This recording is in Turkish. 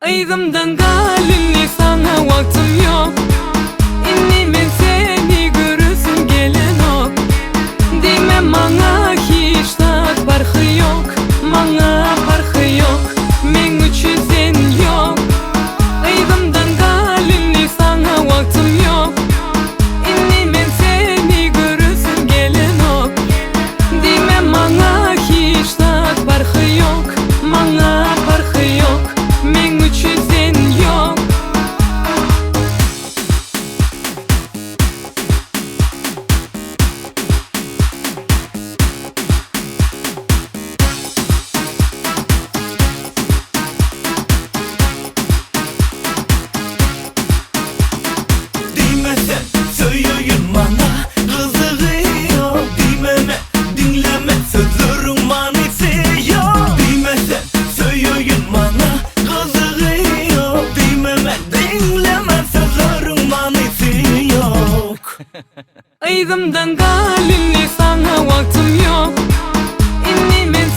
Aydımdan galini sana vaktim yok. İnni men seni görürsün gelen ok. Deme bana hiç tat farkı yok. Bana farkı yok. Men üçün sen yok. Aydımdan galini sana vaktim yok. İnni men seni görürsün gelen ok. Deme bana hiç tat farkı yok. Bana farkı yok. Men üçün sen yok. Değmesen söyleyin bana kızıyor. Değmeme dinleme sözlerin manisi yok. Değmesen söyleyin bana kızıyor. Değmeme dinleme sözlerin manisi yok. Aydımdan galini sana vaktim yok. İnni men